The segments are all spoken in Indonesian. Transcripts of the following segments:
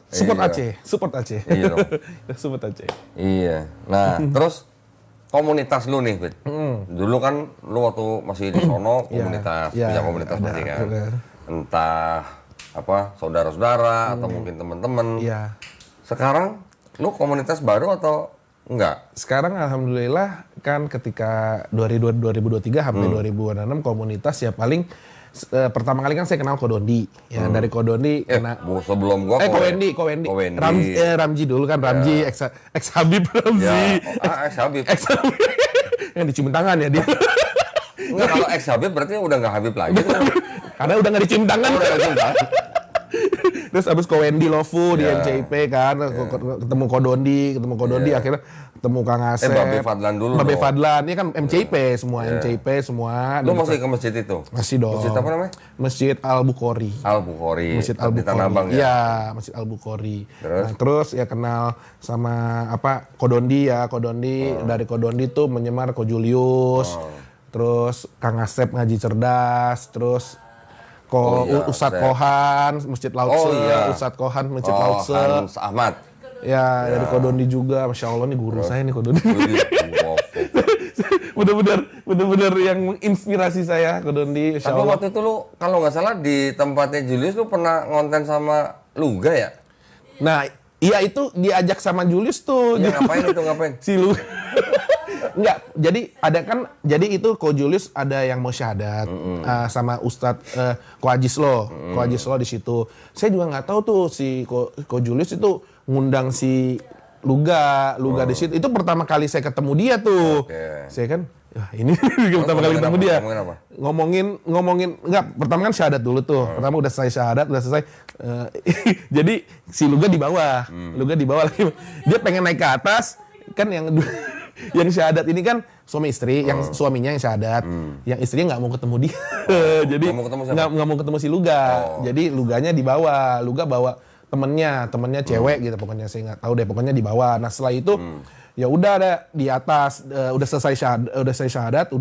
Support Iya. Aceh, support Aceh. Iya dong. Support Aceh. Iya. Nah, terus komunitas lu nih, Fit. Dulu kan lu waktu masih di sono komunitas, Iya, punya komunitas ada, pasti kan. bener. Entah apa saudara-saudara atau mungkin teman-teman. Iya. Sekarang lu komunitas baru atau enggak? Sekarang alhamdulillah kan ketika 2023 sampai 2006 komunitas ya paling pertama kali kan saya kenal Kodondi ya dari Kodondi kena Sebelum gua Kowendi Ramji dulu kan Ramji ex Habib Ramji Ya, ex-Habib. ex Habib yang dicium tangan ya dia Enggak, kalau ex-Habib berarti udah enggak Habib lagi tuh. karena udah nggak dicium tangan Udah nggak cinta. terus abis Kowendi Lofu di Ya. NCIP kan ketemu Kodondi akhirnya ketemu Kang Asep Babe Fadlan dulu Babe dong. Fadlan ini kan MCIP semua Lu masih ke masjid itu? masih dong Masjid apa namanya? Masjid Al Bukhari Al-Bukhari. Masjid Al Di Tanah Bukhari. Abang ya? Iya, Masjid Al Bukhari. Terus? Nah, terus ya kenal sama Kodondi dari Kodondi tuh menyemar Ko Julius. Terus Kang Asep ngaji cerdas, terus Ustadz Asep. Kohan, Masjid Lautse, iya. Ustadz Kohan, Masjid Lautse. Hans Ahmad. Ya, dari Kodondi juga. Masya Allah nih guru saya nih Kodondi. Wow. Bener-bener yang menginspirasi saya Kodondi. Masya Tapi Allah. waktu itu lu kalau nggak salah di tempatnya Julius lu pernah ngonten sama Luga ya? Nah, iya itu diajak sama Julius tuh. Ya ngapain? Si lu enggak, jadi itu Ko Julius ada yang mau syahadat sama Ustadz Ko Ajis Lo di situ. Saya juga nggak tahu tuh si Ko Julius itu ngundang si Luga di situ. Itu pertama kali saya ketemu dia tuh. Oke. Saya kan ini pertama kali ketemu dia. Ngomongin apa? Ngomongin enggak, pertama kan syahadat dulu tuh. Pertama udah selesai syahadat, jadi si Luga di bawah. Lagi. Dia pengen naik ke atas kan yang syahadat ini kan suami istri, yang suaminya yang syahadat, yang istrinya nggak mau ketemu dia, jadi Nggak mau ketemu siapa? nggak mau ketemu si Luga, jadi Luganya dibawa, Luga bawa temennya cewek gitu, pokoknya saya nggak tahu deh, pokoknya dibawa. Nah setelah itu ya udah ada di atas, udah selesai syahadat,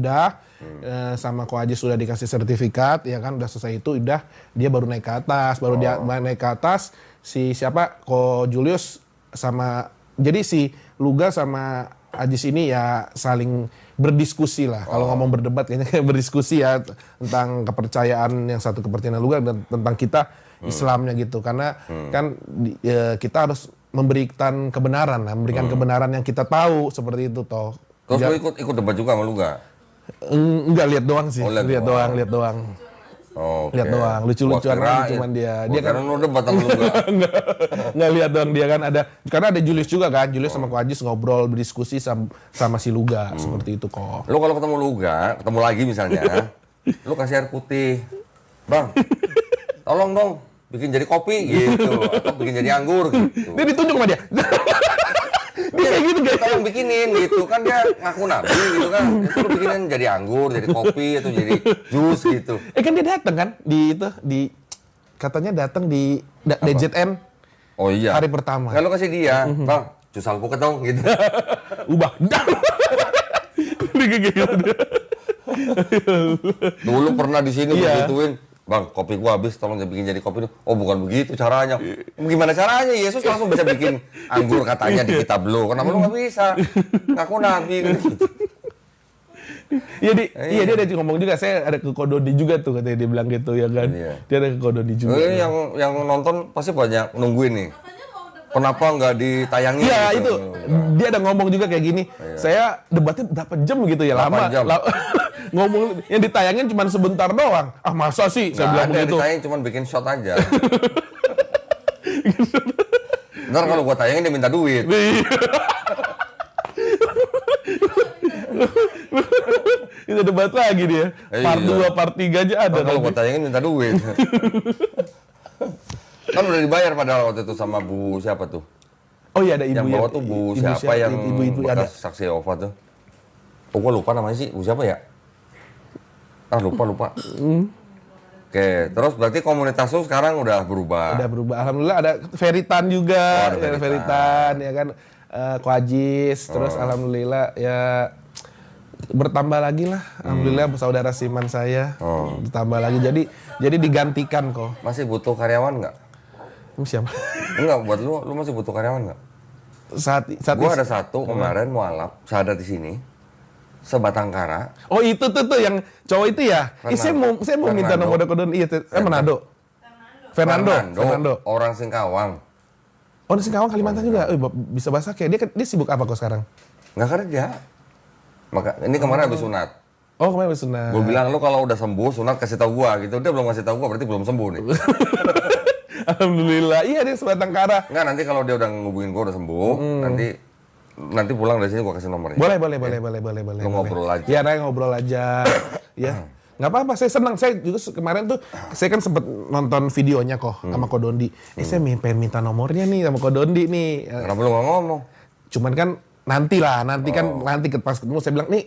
sama Ko Haji sudah dikasih sertifikat, ya kan, udah selesai itu, udah dia baru naik ke atas, dia naik ke atas, si siapa Ko Julius sama, jadi si Luga sama Ajis ini ya saling berdiskusi lah. Kalau ngomong berdebat kayaknya kayak berdiskusi ya tentang kepercayaan yang satu kepercayaan Luga dan tentang kita Islamnya gitu. Karena kan kita harus memberikan kebenaran lah, memberikan kebenaran yang kita tahu seperti itu toh. Terus lu ikut debat juga sama Luga? Enggak, lihat doang sih. Oh, lihat doang. Oke. Lihat doang, lucu-lucuan aja cuman dia. Dia kan lu debat sama Luga. nggak lihat doang, dia kan karena ada Julius juga kan, Julius sama Ko Ajis ngobrol berdiskusi sama si Luga seperti itu kok. Lu kalau ketemu Luga, ketemu lagi misalnya, lu kasih air putih. Bang, tolong dong bikin jadi kopi gitu, atau bikin jadi anggur gitu. Dia ditunjuk sama dia. Dia kayak gitu guys. Tolong bikinin gitu kan, dia ngaku nabi gitu kan. Itu lu bikinin jadi anggur, jadi kopi atau jadi jus gitu. Kan dia datang kan katanya datang di DJN Oh iya. hari pertama. Nggak, lu kasih dia, bang, jus alpukat dong gitu. Ubah. Dia kayak gitu. Dulu pernah di sini Iya. begituin, bang, kopi gua habis, tolong bikin jadi kopi. Oh bukan begitu caranya. Gimana caranya? Yesus langsung bisa bikin anggur katanya di kitab lu. Kenapa lu nggak bisa? Ngaku nabi gitu. Iya dia ada ngomong juga, saya ada ke Kodondi juga tuh katanya, dia bilang gitu ya kan. Iya. Dia ada ke Kodondi juga. Yang nonton pasti banyak nungguin nih. Kenapa nggak ditayangin? Iya gitu? itu, dia ada ngomong juga kayak gini. Saya debatnya berapa jam gitu ya, 8 lama. jam. Ngomong yang ditayangin cuma sebentar doang. Ah masa sih? Saya bilang Nggak ada, begitu. ditayangin cuma bikin shot aja. Ntar kalau gua tayangin dia minta duit. Itu debat lagi dia. Part Iya. 2, part 3 aja ada. Ntar kalau nanti. gua tayangin minta duit. Kan udah dibayar padahal waktu itu sama Bu siapa tuh? Oh iya ada ibu Yang bawa tuh Bu siapa yang ibu ada. bekas saksi Yehova tuh? Oh gua lupa namanya sih, Bu siapa ya? Lupa. Oke, terus berarti komunitas lu sekarang udah berubah. Udah berubah. Alhamdulillah ada Veritan juga. Oh, ada Ya, Veritan. Veritan ya kan. Ko Ajis, terus alhamdulillah ya bertambah lagi lah. Alhamdulillah saudara Siman saya bertambah lagi. Jadi digantikan kok. Masih butuh karyawan nggak? Siapa? Enggak, buat lu masih butuh karyawan nggak? Saat Gua ada satu kemarin mualaf, sahadat di sini, sebatang kara. Oh itu tuh yang cowok itu ya? Saya mau minta nomor kodon iya. Manado. Fernando. Orang Singkawang. Oh di Singkawang Kalimantan juga. Bisa bahasa kayak dia sibuk apa kok sekarang? Nggak kerja. Ini kemarin habis sunat. Oh kemarin habis sunat. Gue bilang lu kalau udah sembuh sunat kasih tahu gua gitu. Dia belum kasih tahu gua berarti belum sembuh nih. Alhamdulillah. Iya dia sebatang kara. Enggak, nanti kalau dia udah ngubungin gua udah sembuh, nanti pulang dari sini gua kasih nomornya. Boleh. Lu ngobrol aja. Iya, ngobrol aja. Ya. Nggak apa-apa, saya senang. Saya juga kemarin tuh, saya kan sempet nonton videonya kok sama Ko Dondi. Saya pengen minta nomornya nih sama Ko Dondi nih. Kenapa lu nggak ngomong? Cuman kan nanti pas ketemu saya bilang nih,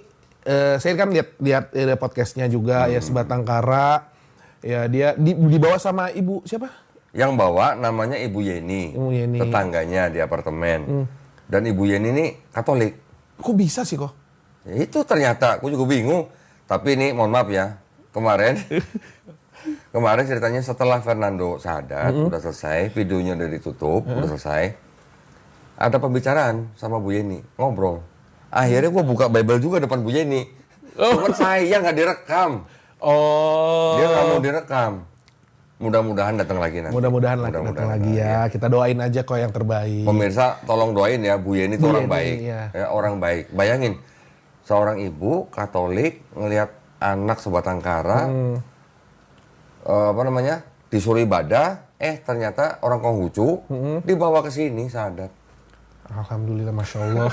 saya kan lihat podcastnya juga ya sebatang kara. Ya dia dibawa sama ibu siapa? Yang bawa namanya Ibu Yeni. Tetangganya di apartemen. Dan Ibu Yeni ini Katolik. Kok bisa sih kok? Ya, itu ternyata, aku juga bingung. Tapi ini mohon maaf ya, kemarin ceritanya setelah Fernando sahadat, udah selesai, videonya udah ditutup, udah selesai. Ada pembicaraan sama Bu Yeni, ngobrol. Akhirnya gue buka Bible juga depan Bu Yeni. Cuman sayang nggak direkam. Oh. Dia nggak mau direkam. Mudah-mudahan datang lagi nanti. Mudah-mudahan datang lagi ya. Kita doain aja kok yang terbaik. Pemirsa, tolong doain ya, Bu Yeni itu orang baik. Iya. Ya, orang baik. Bayangin, seorang ibu Katolik ngelihat anak sebatang kara, disuruh ibadah, ternyata orang Konghucu dibawa ke sini sahadat. Alhamdulillah, masya Allah.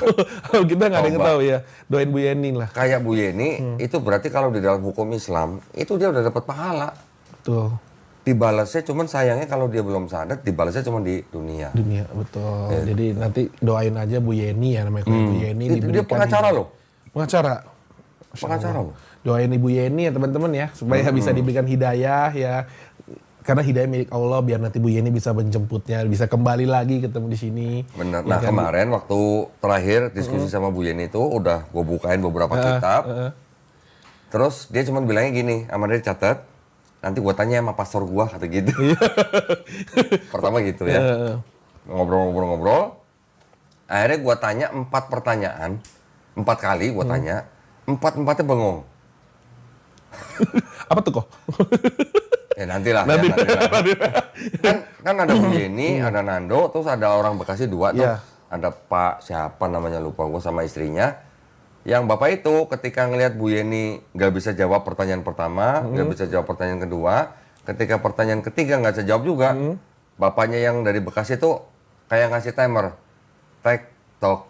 Kita nggak ada yang tahu ya. Doain Bu Yeni lah. Kayak Bu Yeni, itu berarti kalau di dalam hukum Islam itu dia udah dapat pahala. Betul. Dibalasnya cuman sayangnya kalau dia belum sahadat, dibalasnya cuma di dunia. Betul. Ya. Jadi nanti doain aja Bu Yeni ya namanya. Bu Yeni dia pengacara loh. Pengacara loh. Doain Ibu Yeni ya teman-teman ya supaya bisa diberikan hidayah ya. Karena hidayah milik Allah, biar nanti Bu Yeni bisa menjemputnya, bisa kembali lagi ketemu di sini. Benar. Nah, kemarin waktu terakhir diskusi sama Bu Yeni itu udah gue bukain beberapa kitab. Terus dia cuma bilangnya gini, sama dia catat, nanti gue tanya sama pastor gue, kata gitu. Pertama gitu ya. Ngobrol-ngobrol. Akhirnya gue tanya 4 pertanyaan. 4 kali gue tanya. 4-4-nya bengong. Apa tuh kok? Ya nantilah. Kan ada Bu Yeni, ada Nando, terus ada orang Bekasi 2 tuh. Ada Pak siapa namanya lupa gue sama istrinya. Yang bapak itu ketika ngelihat Bu Yeni nggak bisa jawab pertanyaan pertama, nggak bisa jawab pertanyaan kedua, ketika pertanyaan ketiga nggak bisa jawab juga, bapaknya yang dari Bekasi itu kayak ngasih timer, tek tok.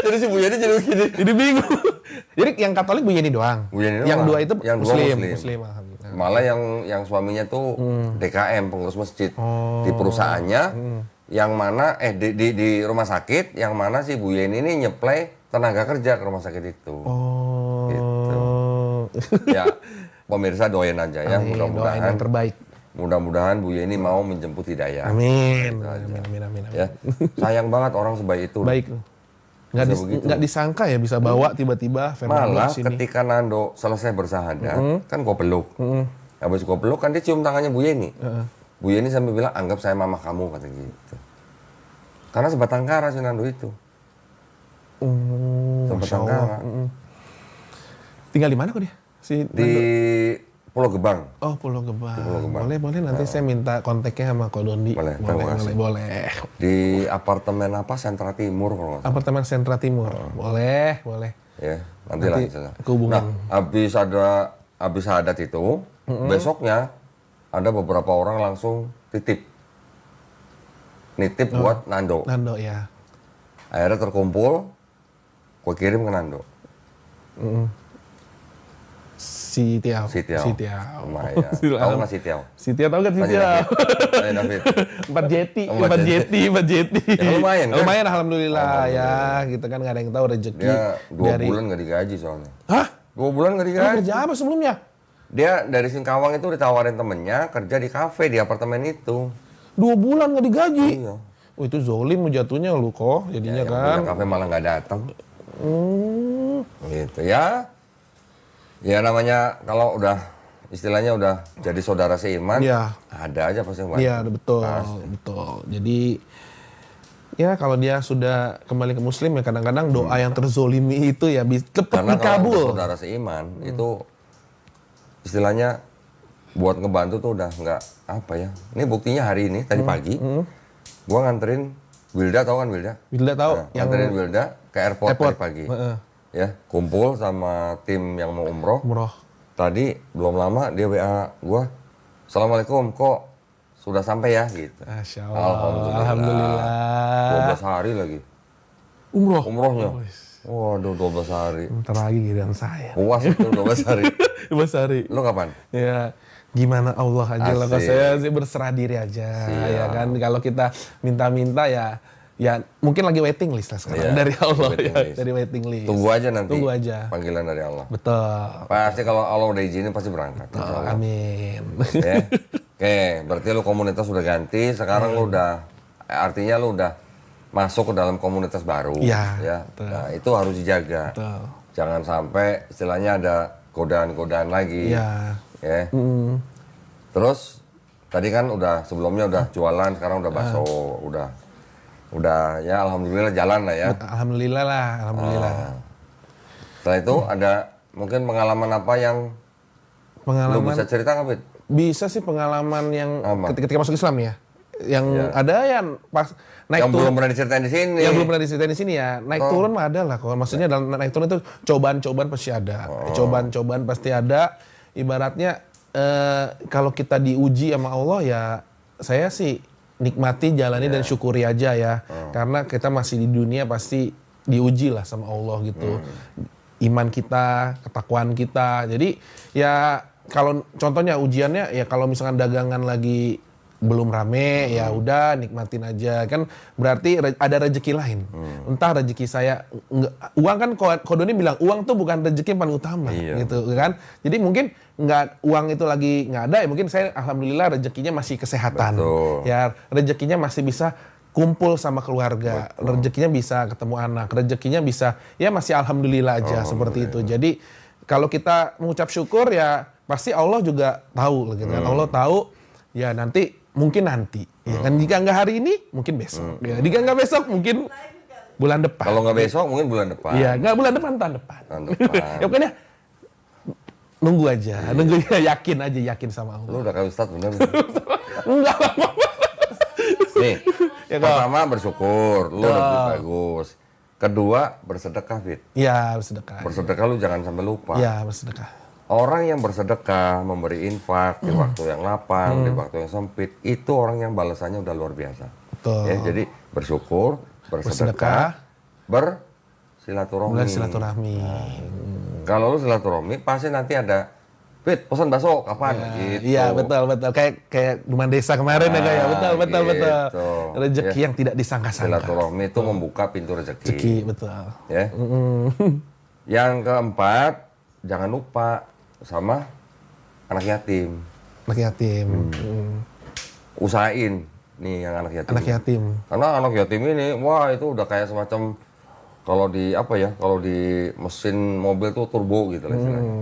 Jadi si Bu Yeni jadi gini. Jadi bingung. Jadi yang Katolik Bu Yeni doang. Yang 2 itu Muslim. Malah yang suaminya tuh DKM, pengurus masjid di perusahaannya. Yang mana di rumah sakit, yang mana si Bu Yeni ini nyeplay tenaga kerja ke rumah sakit itu. Gitu. Ya, pemirsa doain aja ya, mudah-mudahan yang terbaik. Mudah-mudahan Bu Yeni mau menjemput hidayah. Amin. Gitu amin. Ya, sayang banget orang sebaik itu. Baik. Nggak disangka ya bisa bawa tiba-tiba Fernando malah sini. Ketika Nando selesai bersahadat, kan gue peluk. Habis gue peluk kan dia cium tangannya Bu Yeni. Bu Yeni sambil bilang, anggap saya mama kamu, kata gitu. Karena sebatang kara si Nando itu. Sebatang kara. Tinggal di mana kok dia? Di Pulau Gebang. Oh, Pulau Gebang. Boleh nanti saya minta kontaknya sama Ko Dondi. Boleh. Di apartemen apa? Sentra Timur kalau nggak salah. Apartemen Sentra Timur. Boleh. Ya, nanti lah. Kehubungan. Nah, habis adat itu, besoknya ada beberapa orang langsung nitip buat Nando. Nando ya. Akhirnya terkumpul, gue kirim ke Nando. Si Tiao. Lumayan. Tahu nggak si Tiao? Si Tiao tahu nggak si Tiao? Tanya David. 4 jeti. Ya, lumayan kan? Lumayan alhamdulillah ya. Kita kan nggak ada yang tahu rezeki. Dia 2 bulan nggak digaji soalnya. Hah? 2 bulan nggak digaji. Kerja apa sebelumnya? Dia dari Singkawang itu ditawarin temennya kerja di kafe di apartemen itu. 2 bulan nggak digaji? Iya. Oh itu zolim jatuhnya lu kok jadinya ya, kan. Yang kafe malah nggak datang. Gitu ya. Ya namanya kalau udah istilahnya udah jadi saudara seiman, Iya. ada aja pasti yang bantu. Iya, betul. Jadi ya kalau dia sudah kembali ke muslim ya kadang-kadang doa yang terzolimi itu ya tetap Karena kalau dikabul. udah saudara seiman itu istilahnya buat ngebantu tuh udah nggak apa ya. Ini buktinya hari ini tadi pagi gua nganterin Wilda, tahu kan Wilda? Wilda tahu Nah, nganterin Wilda ke airport tadi pagi. Ya, kumpul sama tim yang mau umroh. Tadi belum lama dia WA gua, "Assalamualaikum, kok sudah sampai ya?" gitu. Masya Allah. Alhamdulillah. 12 hari lagi. Oh, Umrohnya. Waduh, 12 hari. bentar lagi giliran saya. Puas itu 12 hari. 12 hari. Lu kapan? Ya gimana Allah aja lah. Kalau saya sih berserah diri aja. Ya kan kalau kita minta-minta ya mungkin lagi waiting list lah sekarang dari Allah dari waiting list. Tunggu aja nanti. Tunggu aja. Panggilan dari Allah. Betul. Pasti kalau Allah udah izinin pasti berangkat. Amin. Ya. Oke, berarti lu komunitas udah ganti, sekarang lu udah artinya lu udah masuk ke dalam komunitas baru. Ya. Nah, itu harus dijaga. Betul. Jangan sampai istilahnya ada godaan-godaan lagi. Iya. Ya. Terus tadi kan sebelumnya udah jualan, sekarang udah bakso, udah ya alhamdulillah jalan lah ya. Alhamdulillah lah, alhamdulillah. Setelah itu ada mungkin pengalaman apa yang lu bisa cerita nggak, Fit? Bisa sih pengalaman yang ketika masuk Islam ya. Yang ada yang pas naik yang turun. Belum pernah diceritain di sini. Yang belum pernah diceritain di sini ya. Naik turun mah ada lah. Maksudnya dalam naik turun itu cobaan-cobaan pasti ada. Cobaan-cobaan pasti ada. Ibaratnya kalau kita diuji sama Allah ya saya sih nikmati, jalani dan syukuri aja ya. Karena kita masih di dunia pasti diuji lah sama Allah gitu. Iman kita, ketakwaan kita. Jadi ya kalau contohnya ujiannya ya kalau misalkan dagangan lagi belum rame ya udah nikmatin aja kan berarti ada rezeki lain. Entah rezeki saya uang kan Kodoni bilang uang tuh bukan rezeki yang paling utama gitu kan. Jadi mungkin uang itu lagi nggak ada ya mungkin saya alhamdulillah rezekinya masih kesehatan. Betul. Ya rezekinya masih bisa kumpul sama keluarga, rezekinya bisa ketemu anak, rezekinya bisa ya masih alhamdulillah aja seperti itu. Jadi kalau kita mengucap syukur ya pasti Allah juga tahu gitu kan. Allah tahu ya mungkin nanti ya kan jika nggak hari ini mungkin besok ya jika nggak besok mungkin bulan depan. Kalau nggak besok mungkin bulan depan. Iya nggak bulan depan tahun depan. Ya pokoknya nunggu aja, yakin sama Allah. Lu udah kayak Ustadz bener. Enggak lah. Nih, pertama bersyukur, lu lebih bagus. Kedua, bersedekah, Fit. Iya, bersedekah. Bersedekah lu jangan sampai lupa. Iya, bersedekah. Orang yang bersedekah, memberi infak di waktu yang lapang, di waktu yang sempit, itu orang yang balasannya udah luar biasa. Betul. Ya, jadi bersyukur, bersedekah, bersilaturahmi. Kalau lu silaturahmi, pasti nanti ada Fit, pesan bakso kapan? Gitu. Iya betul. Kayak rumah desa kemarin ya kayak betul. Rezeki yang tidak disangka-sangka. Silaturahmi itu membuka pintu rezeki. Betul. Ya. Yang keempat, jangan lupa sama anak yatim. Anak yatim. Usahain nih yang anak yatim. Anak yatim. Karena anak yatim ini, wah itu udah kayak semacam kalau di mesin mobil tuh turbo gitu lah istilahnya.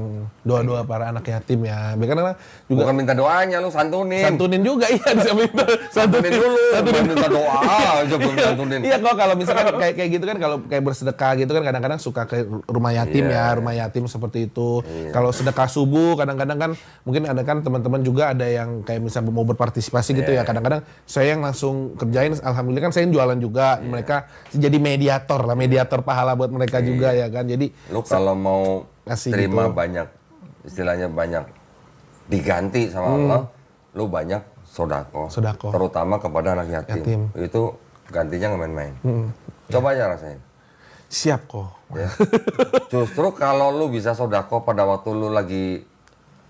Doa-doa para anak yatim ya. Karena juga bukan minta doanya, lu santunin. Santunin juga iya bisa minta. Santunin dulu. Santunin minta doa aja belum santunin. Iya kok kalau misalkan kayak gitu kan kalau kayak bersedekah gitu kan kadang-kadang suka ke rumah yatim rumah yatim seperti itu. Kalau sedekah subuh kadang-kadang kan mungkin ada kan teman-teman juga ada yang kayak misalnya mau berpartisipasi gitu ya. Kadang-kadang saya yang langsung kerjain alhamdulillah kan saya yang jualan juga. Mereka jadi mediator pahala buat mereka juga ya kan. Jadi lu kalau mau terima gitu. banyak istilahnya banyak diganti sama Allah, lu banyak sodako. Terutama kepada anak yatim. Itu gantinya nggak main-main. Coba aja rasain. Siap kok. Ya. Justru kalau lu bisa sodako pada waktu lu lagi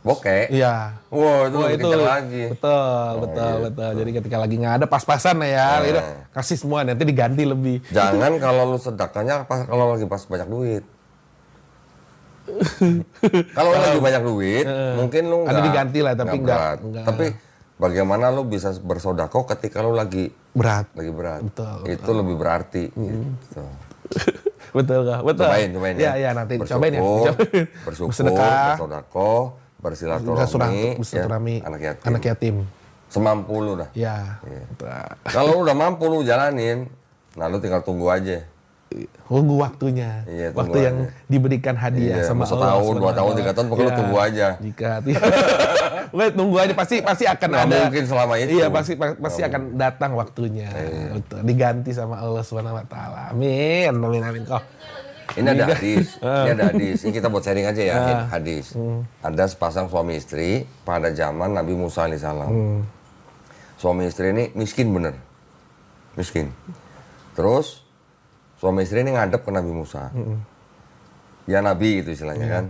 bokeh. Iya. Wow, itu lagi. Betul. Jadi ketika lagi nggak ada pas-pasan ya, gitu, kasih semua nanti diganti lebih. Jangan kalau lu sedekahnya kalau lagi pas banyak duit. Kalau lagi banyak duit, mungkin lu nggak. Ada diganti lah, tapi nggak. Tapi bagaimana lu bisa bersodako ketika lu lagi berat? Betul. Itu lebih berarti. Gitu. Betul. Cobain ya. Iya nanti cobain ya. Bersyukur, bersodako. bersilaturahmi, anak yatim. Semampu lu dah. Ya. Kalau lu udah mampu lu jalanin, nah lu tinggal tunggu aja. Tunggu waktunya. Iya, waktu yang diberikan hadiah sama Allah. Setahun, 2 tahun, 3 tahun, pokoknya lu tunggu aja. Tunggu aja, pasti akan nggak ada. Mungkin selama itu. Iya, pasti akan datang waktunya. Diganti sama Allah Subhanahu wa taala. Amin. Amin. Ini ada hadis. Ini kita buat sharing aja ya, hadis. Ada sepasang suami istri pada zaman Nabi Musa alaihissalam. Suami istri ini miskin bener. Miskin. Terus suami istri ini ngadep ke Nabi Musa. Ya Nabi gitu istilahnya kan.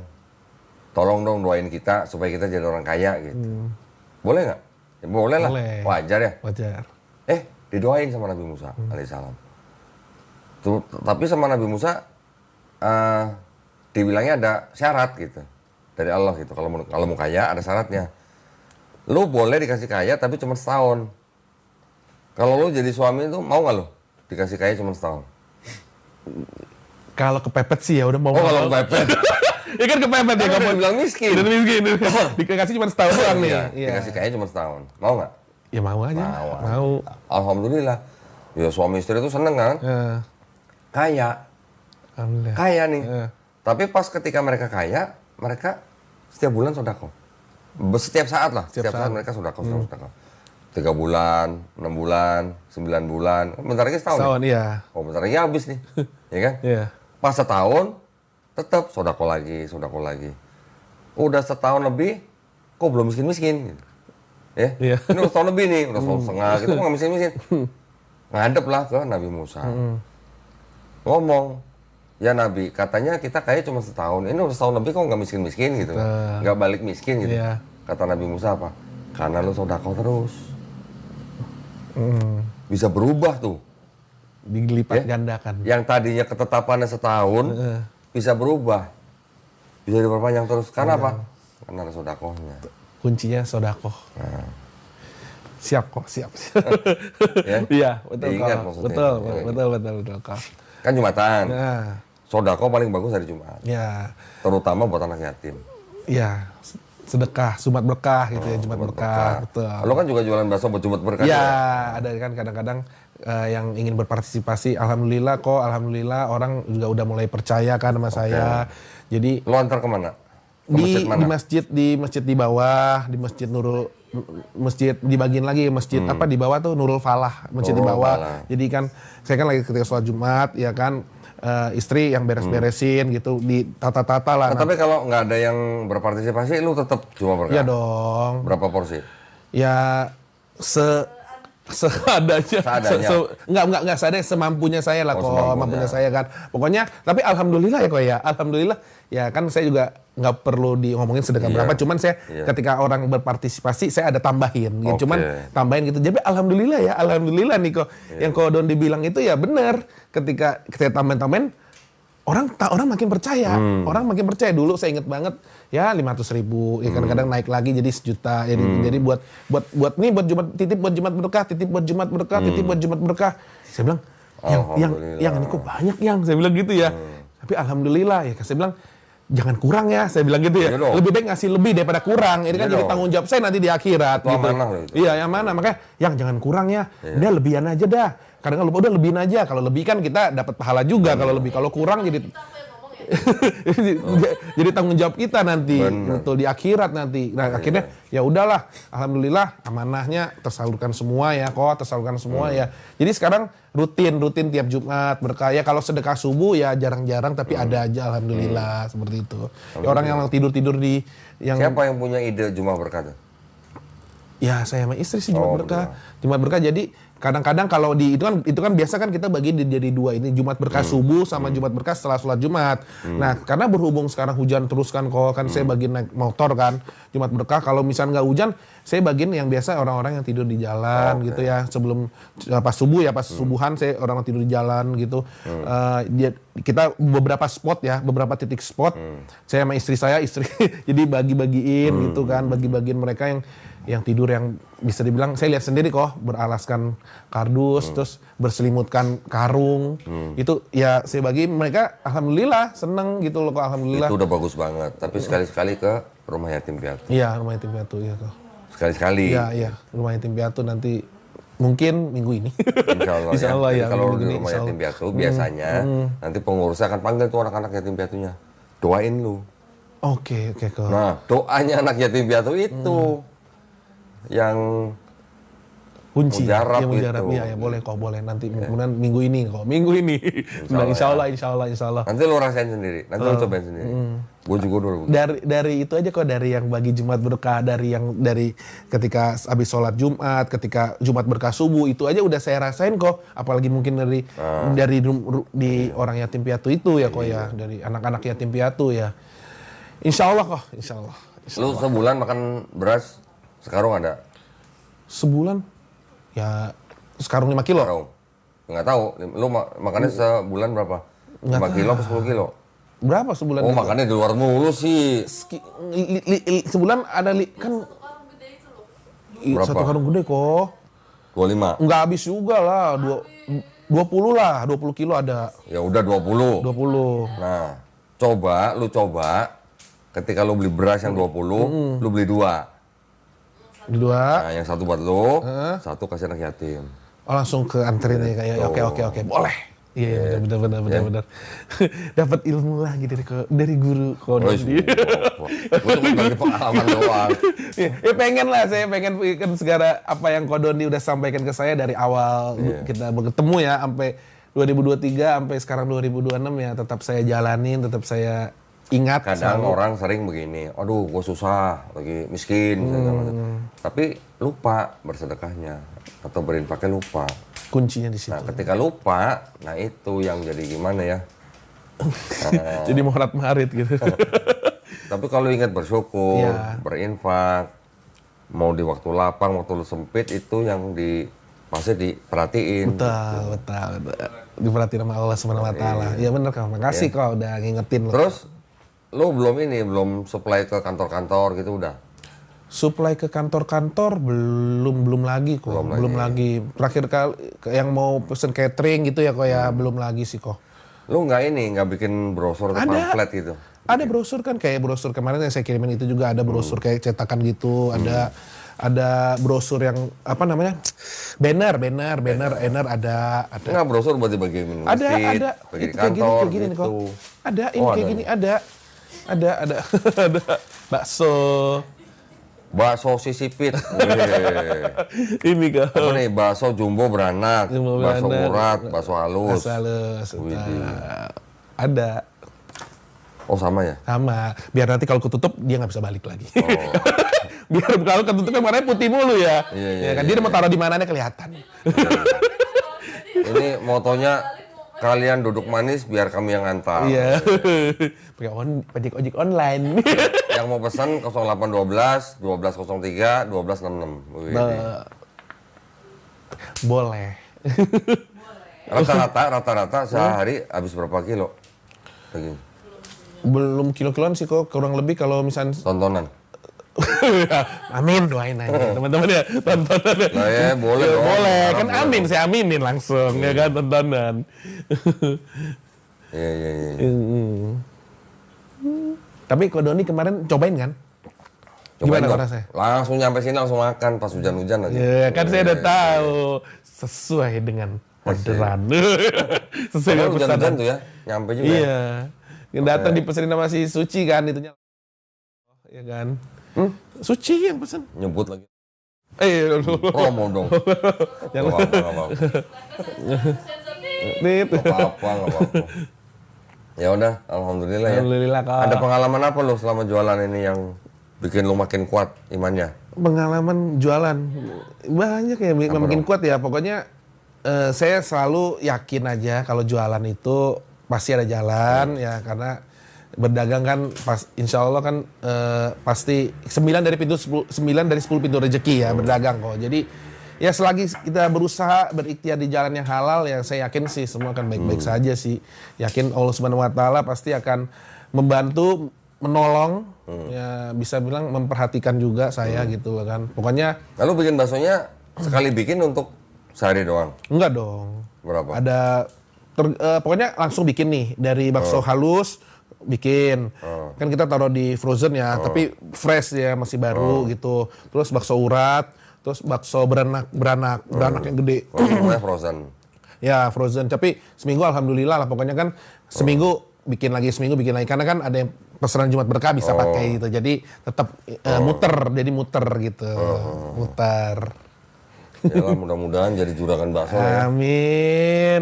Tolong dong doain kita supaya kita jadi orang kaya gitu. Boleh nggak? Ya, boleh lah. Wajar ya? Wajar. Didoain sama Nabi Musa alaihissalam. Tapi sama Nabi Musa dibilangnya ada syarat gitu dari Allah gitu. Kalau mau kaya ada syaratnya. Lu boleh dikasih kaya tapi cuma setahun. Kalau lu jadi suami itu mau nggak lu dikasih kaya cuma setahun? Kalau kepepet sih ya udah mau. Kalau kepepet. Ya kan kepepet ya kamu bilang miskin. Dikasih cuma setahun doang nih. Iya. Dikasih kaya cuma setahun. Mau nggak? Ya mau aja. Mau. Alhamdulillah. Ya suami istri itu seneng kan? Kaya. Kaya nih. Tapi pas ketika mereka kaya, mereka setiap bulan sedekah. Setiap saat lah. Setiap saat mereka sedekah. 3 bulan, 6 bulan, 9 bulan. Bentar lagi setahun. Iya. Bentar lagi habis nih. Ya kan? Iya. Pas setahun, tetap sedekah lagi. Udah setahun lebih, kok belum miskin-miskin? Gitu. Ya? Iya. Ini udah setahun lebih nih, udah setahun setengah, gitu kok nggak miskin-miskin. Ngadep lah ke Nabi Musa. Ngomong, ya Nabi, katanya kita kaya cuma setahun. Ini udah setahun lebih kok nggak miskin-miskin gitu. Nggak balik miskin gitu. Iya. Kata Nabi Musa apa? Karena lu sedekah terus. Bisa berubah tuh. Dilipat gandakan. Yang tadinya ketetapannya setahun, bisa berubah. Bisa diperpanjang terus. Karena apa? Karena ada sedekahnya. Kuncinya sedekah. Siap. Iya, betul. Diingat maksudnya. Betul kok. Kan Jumatan. Sedekah paling bagus hari Jumat. Ya. Terutama buat anak yatim. Iya. Sedekah, Jumat berkah gitu ya, Jumat berkah. Betul. Lo kan juga jualan bakso buat Jumat berkah. Ya, ada kan kadang-kadang yang ingin berpartisipasi. Alhamdulillah orang juga udah mulai percaya kan sama saya. Jadi lo antar kemana? Di masjid di bawah, di masjid dibagiin lagi masjid apa di bawah tuh Nurul Falah, masjid di bawah. Jadi kan saya kan lagi ketika sholat Jumat ya kan istri yang beres-beresin gitu, ditata-tata lah. Tapi kalau nggak ada yang berpartisipasi, lu tetap cuma berkah? Iya dong. Berapa porsi? Ya seadanya. Enggak seadanya, semampunya saya lah kok, mampunya saya kan. Pokoknya, tapi alhamdulillah ya kok ya. Alhamdulillah ya kan saya juga nggak perlu ngomongin sedekah berapa, cuman saya ketika orang berpartisipasi saya ada tambahin gitu. Cuman tambahin gitu. Jadi alhamdulillah nih kok. Yang kok Don dibilang itu ya benar. Ketika kita tambahin orang makin percaya. Orang makin percaya. Dulu saya inget banget ya 500.000, ya kadang-kadang naik lagi jadi 1 juta. Jadi buat Jumat berkah, titip buat Jumat berkah. Saya bilang yang ini kok banyak saya bilang gitu ya. Tapi alhamdulillah ya saya bilang jangan kurang ya, saya bilang gitu ya. Lebih baik ngasih lebih daripada kurang. Ini kan jadi tanggung jawab saya nanti di akhirat gitu. Iya, yang mana? Makanya yang jangan kurang ya. Udah lebihan aja dah. Kadang lupa udah lebihin aja. Kalau lebih kan kita dapat pahala juga kalau lebih. Kalau kurang jadi jadi tanggung jawab kita nanti. Betul di akhirat nanti. Nah, akhirnya ya udahlah, alhamdulillah amanahnya tersalurkan semua ya ya. Jadi sekarang rutin tiap Jumat berkah. Ya kalau sedekah subuh ya jarang-jarang tapi ada aja alhamdulillah seperti itu. Ya, orang yang tidur di yang siapa yang punya ide Jumat berkah? Ya saya sama istri sih Jumat berkah. Jumat berkah jadi kadang-kadang kalau di itu kan biasa kan kita bagi jadi 2 ini Jumat berkah subuh sama Jumat berkah setelah sholat Jumat. Nah karena berhubung sekarang hujan terus kan saya bagiin naik motor kan Jumat berkah. Kalau misalnya nggak hujan saya bagiin yang biasa orang-orang yang tidur di jalan gitu ya sebelum pas subuh ya pas subuhan saya orang tidur di jalan gitu. Kita beberapa spot ya beberapa titik spot saya sama istri jadi bagi-bagiin gitu kan bagi-bagiin mereka yang yang tidur yang bisa dibilang saya lihat sendiri kok beralaskan kardus terus berselimutkan karung itu ya saya bagi mereka alhamdulillah seneng gitu loh kok alhamdulillah. Itu udah bagus banget. Tapi sekali-sekali ke rumah yatim piatu. Iya rumah yatim piatu ya kok. Sekali-sekali. Iya rumah yatim piatu nanti mungkin minggu ini. Insya Allah ya. Kalau di ini, rumah yatim piatu biasanya nanti pengurusnya akan panggil tuh anak-anak yatim piatunya. Doain lu. Oke kok. Nah doanya anak yatim piatu itu yang kunci mujarab mujarab itu. Iya ya boleh kok boleh nanti kemudian minggu ini insya Allah nanti lo rasain sendiri nanti lo cobain sendiri gue juga dulu dari itu aja kok dari yang bagi Jumat berkah dari ketika habis sholat Jumat ketika Jumat berkah subuh itu aja udah saya rasain kok apalagi mungkin dari di orang yatim piatu itu ya kok ya dari anak-anak yatim piatu ya insya Allah lu sebulan makan beras sekarung ada? Sebulan? Ya sekarung 5 kilo. Sekarung? Nggak tahu, lu makannya sebulan berapa? 5 kilo atau 10 kilo? Berapa sebulan? Oh makannya di luar mulu sih. Sebulan ada kan... Berapa? Satu karung gede kok. 25? Nggak habis juga lah, 20 lah, 20 kilo ada. Ya udah 20. 20. Nah, lu coba ketika lu beli beras yang 20, lu beli 2. Dua. Nah, yang satu buat lu, satu kasih anak yatim. Oh, langsung ke anterin ya kayak oke. Boleh. Iya, benar. Dapat ilmu lagi dari guru Kodoni. Gue cuma bagi pengalaman doang. Ya pengen lah, saya pengen kan segala apa yang Kodoni udah sampaikan ke saya dari awal kita bertemu ya sampai 2023 sampai sekarang 2026 ya tetap saya jalanin, tetap saya ingat. Kadang orang sering begini, aduh gue susah, lagi miskin, tapi lupa bersedekahnya atau berinfaknya lupa. Kuncinya di situ. Nah ketika lupa, nah itu yang jadi gimana ya? Jadi morat-marit gitu. Tapi kalau ingat bersyukur, berinfak, mau di waktu lapang, waktu lu sempit itu yang pasti diperhatiin. Betul. Diperhatiin sama Allah Subhanahu wa taala. Iya benar Kak, makasih kau udah ngingetin. Terus lo belum supply ke kantor-kantor gitu udah? Supply ke kantor-kantor belum lagi kok. Belum lagi. Terakhir kali yang mau pesen catering gitu ya kok ya belum lagi sih kok. Lo nggak bikin brosur atau pamflet gitu? Ada brosur kan kayak brosur kemarin yang saya kirimin itu juga ada brosur kayak cetakan gitu, ada brosur yang apa namanya? Banner ada. Enggak brosur buat dibagi masjid, bagi di kantor kayak gini gitu. Kok. Ada ini kayak gini ada. Ada bakso sisipit. Ini kok. Apa nih bakso jumbo beranak, bakso urat, bakso halus. Ada. Oh sama ya? Sama. Biar nanti kalau ketutup dia nggak bisa balik lagi. Biar kalau ketutup kan warnanya putih mulu ya. Iya kan dia mau taruh di mananya kelihatan. Ini motonya kalian duduk manis biar kami yang antar. Iya. Pakai ojek online. Yang mau pesan 0812 1203 1266. Boleh. Rata-rata sehari habis berapa kilo? Begini. Belum kilo-kiloan sih kok, kurang lebih kalau misalnya tontonan. Amin, doain aja teman-teman ya tontonan. Nah ya boleh dong. Boleh kan amin, saya aminin langsung ya kan tontonan. Iya. Tapi Kodoni kemarin cobain kan? Cobain gimana rasanya? Langsung nyampe sini langsung makan pas hujan-hujan aja. Ya kan saya udah tahu sesuai dengan orderan. Sesuai dengan hujan-hujan tuh ya, nyampe juga. Iya. Yang datang dipesenin sama si Suci kan itunya. Ya kan? Suci yang pesen. Nyebut lagi. Promo dong. Jangan apa-apa. Apa-apa. Ya udah, alhamdulillah ya. Alhamdulillah Kak. Ada pengalaman apa lo selama jualan ini yang bikin lo makin kuat imannya? Pengalaman jualan banyak ya makin kuat ya. Pokoknya saya selalu yakin aja kalau jualan itu pasti ada jalan ya karena berdagang kan insya Allah kan pasti 9 dari 10 pintu rezeki ya berdagang kok. Jadi ya selagi kita berusaha berikhtiar di jalan yang halal ya saya yakin sih semua akan baik-baik saja sih. Yakin Allah Subhanahu wa taala pasti akan membantu menolong, ya bisa bilang memperhatikan juga saya gitu loh kan. Pokoknya. Lalu bikin baksonya sekali bikin untuk sehari doang? Enggak dong. Berapa? Pokoknya langsung bikin nih dari bakso halus bikin. Kan kita taruh di frozen ya, tapi fresh ya masih baru gitu. Terus bakso urat, terus bakso beranak yang gede. Semuanya frozen. Ya frozen, tapi seminggu alhamdulillah lah pokoknya kan seminggu bikin lagi karena kan ada yang pesanan Jumat Berkah bisa pakai gitu. Jadi tetap muter gitu. Muter. Ya lah, mudah-mudahan jadi juragan bakso ya. Amin.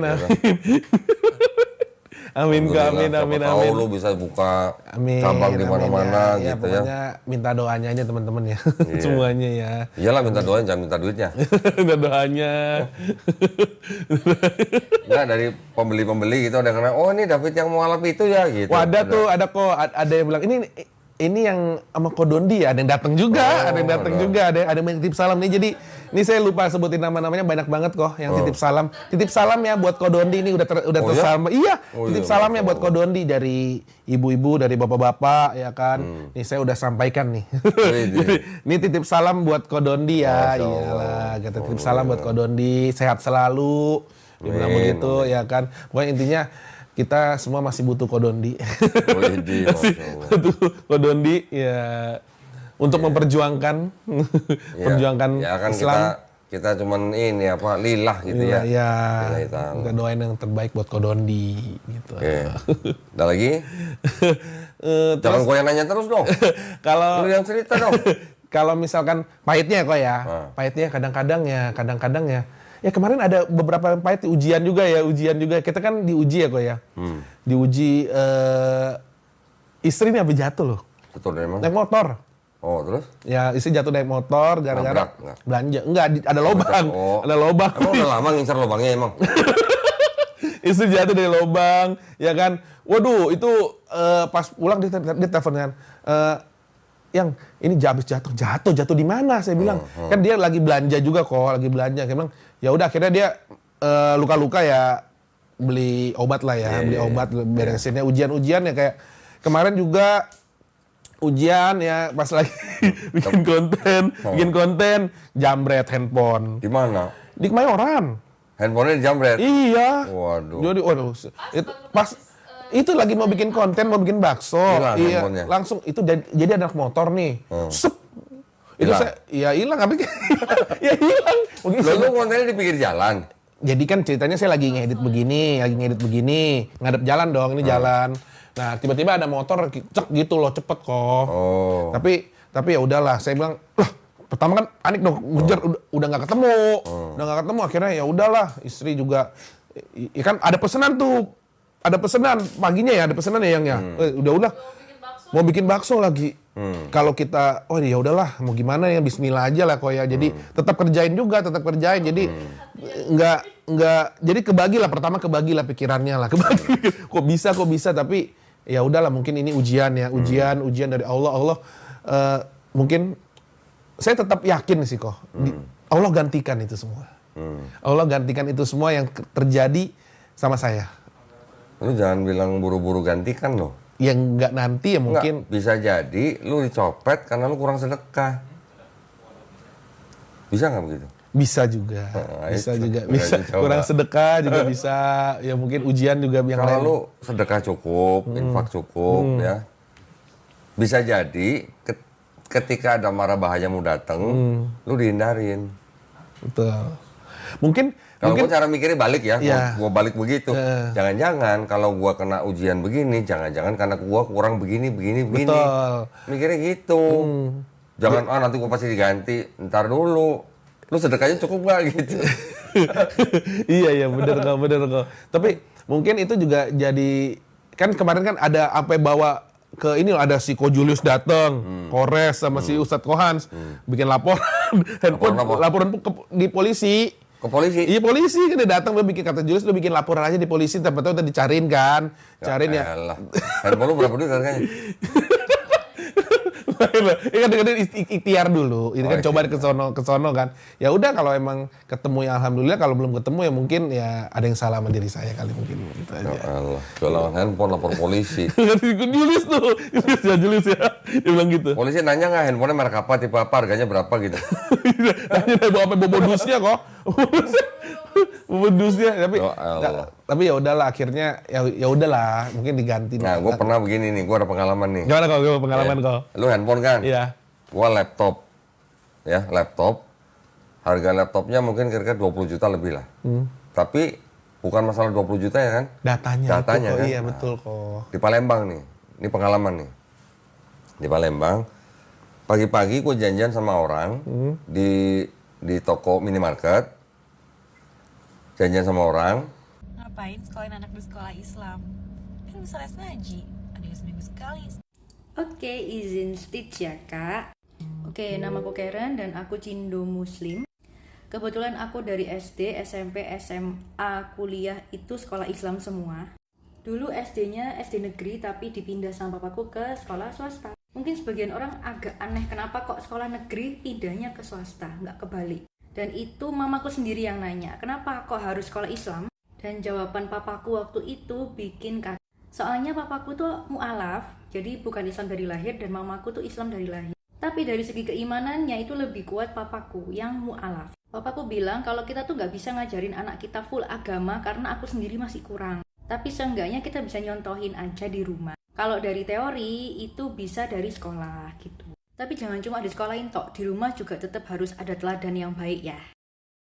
Amin. Tahu lu bisa buka cabang di mana-mana ya, gitu ya. Pokoknya minta doanya aja teman-teman ya. Semuanya ya. Iyalah minta doanya, jangan minta duitnya. Minta doanya. Enggak, dari pembeli-pembeli gitu ada yang kena, oh ini David yang mualaf itu ya gitu. Wah, ada yang bilang ini yang sama Kodondi ya, ada yang datang juga, ada yang titip salam nih. Jadi ini saya lupa sebutin nama-namanya, banyak banget kok yang titip salam. Titip salam ya buat Kodondi ini udah tersalama. Iya, titip salam ya buat Kodondi dari ibu-ibu, dari bapak-bapak ya kan. Nih saya udah sampaikan nih. Jadi ini titip salam buat Kodondi ya. Iyalah, kita titip salam buat Kodondi, sehat selalu. Dibilang begitu ya kan. Pokoknya intinya kita semua masih butuh Kodondi. Masih butuh Kodondi ya untuk memperjuangkan ya kan Islam. Kita cuman ini lillah gitu ya. Iya. Kita doain yang terbaik buat Kodondi gitu. Ada lagi? Jangan gue yang nanya terus dong. Kalau lu yang cerita dong. Kalau misalkan pahitnya kok ya. Pahitnya kadang-kadang ya. Ya kemarin ada beberapa yang pahit ujian juga. Kita kan diuji ya kok ya. Diuji istri ini habis jatuh loh. Betul emang. Naik motor. Oh, terus? Ya istri jatuh naik motor gara-gara belanja. Enggak, ada lubang. Ada lubang. Emang udah lama ngincar lubangnya emang? Istri jatuh dari lubang, ya kan. Waduh, itu pas pulang dia telepon kan. Yang ini habis jatuh di mana? Saya bilang. Kan dia lagi belanja juga kok, Saya bilang, ya udah akhirnya dia luka-luka ya beli obat lah ya, obat beresinnya ujian-ujian ya kayak kemarin juga ujian ya pas lagi bikin konten jambret handphone. Di mana? Di Kemayoran. Handphonenya dijambret? Iya. Waduh. Jadi pas itu lagi mau bikin konten, mau bikin bakso. Iya, langsung itu jadi anak motor nih. Sep. Itu hilang tapi ya hilang. Lalu kontennya di pinggir jalan. Jadi kan ceritanya saya lagi ngedit begini, ngadep jalan dong, ini jalan. Nah, tiba-tiba ada motor cek gitu loh, cepet kok. Tapi ya udahlah, saya bilang, lah, pertama kan panik dong, ngejar udah nggak ketemu. Akhirnya ya udahlah, istri juga kan ada pesanan paginya ya, yang udah mau bikin bakso lagi. Kalau kita ya udahlah, mau gimana ya, bismillah aja lah kok ya. Jadi tetap kerjain. Jadi nggak jadi kebagilah pikirannya lah. Kok bisa tapi ya udahlah, mungkin ini ujian dari Allah. Mungkin saya tetap yakin sih kok. Allah gantikan itu semua. Allah gantikan itu semua yang terjadi sama saya. Lu jangan bilang buru-buru gantikan loh. Yang nggak nanti ya mungkin. Nggak, bisa jadi lu dicopet karena lu kurang sedekah. Bisa nggak begitu? Bisa juga. Bisa. Kurang sedekah juga bisa. Ya mungkin ujian juga yang lain. Kalau lu sedekah cukup, infak cukup ya. Bisa jadi ketika ada mara bahaya mau datang, lu dihindarin. Betul. Mungkin kalau gue cara mikirnya balik ya, gue balik begitu. Jangan-jangan kalau gue kena ujian begini, jangan-jangan karena gue kurang begini. Betul. Mikirnya gitu. Jangan nanti gue pasti diganti. Ntar dulu. Lu sedekahnya cukup gak gitu? Iya bener kok. Tapi mungkin itu juga jadi, kan kemarin kan ada apa bawa ke ini, ada si Ko Julius datang, Kores sama si Ustadz Kohans bikin laporan di polisi. Ke polisi? Iya polisi kan dia datang, dia bikin, kata Julius dia bikin laporan aja di polisi, tapi tahu tadi dicariin kan, handphone lu berapa duit harganya? Ini kan kadang ikhtiar dulu. Ini kan coba ke sono kan. Ya udah kalau emang ketemu ya alhamdulillah, kalau belum ketemu ya mungkin ya ada yang salah sama diri saya kali mungkin gitu aja. Ya Allah, jualan handphone lapor polisi. Julius tuh, Julius ya. Dia bilang gitu. Polisi nanya nggak handphonenya merek apa, tipe apa, harganya berapa gitu. Nanya bawa bobodusnya kok. Bobodusnya tapi ya udahlah akhirnya ya udahlah mungkin diganti. Nah, gue pernah begini nih, gue ada pengalaman nih. Gimana kok pengalaman kok? Lu handphone kan? Iya. Gue laptop. Ya, laptop. Harga laptopnya mungkin kira-kira 20 juta lebih lah. Tapi bukan masalah 20 juta ya kan? Datanya kan? Iya betul kok. Di Palembang nih, ini pengalaman nih. Di Palembang, pagi-pagi gue janjian sama orang di toko minimarket. Janjian sama orang. Ngapain sekolahin anak di sekolah Islam? Kan bisa les ngaji, ada yang seminggu sekali. Oke, izin speech ya kak. Oke, namaku Karen dan aku Cindo Muslim. Kebetulan aku dari SD, SMP, SMA, kuliah itu sekolah Islam semua. Dulu SD-nya SD negeri tapi dipindah sama papaku ke sekolah swasta. Mungkin sebagian orang agak aneh kenapa kok sekolah negeri pindahnya ke swasta, nggak kebalik. Dan itu mamaku sendiri yang nanya, kenapa kok harus sekolah Islam? Dan jawaban papaku waktu itu bikin kaget. Soalnya papaku tuh mu'alaf, jadi bukan Islam dari lahir dan mamaku tuh Islam dari lahir. Tapi dari segi keimanannya itu lebih kuat papaku yang mu'alaf. Papaku bilang kalau kita tuh nggak bisa ngajarin anak kita full agama karena aku sendiri masih kurang. Tapi seenggaknya kita bisa nyontohin aja di rumah. Kalau dari teori itu bisa dari sekolah gitu. Tapi jangan cuma di sekolahin tok, di rumah juga tetap harus ada teladan yang baik ya.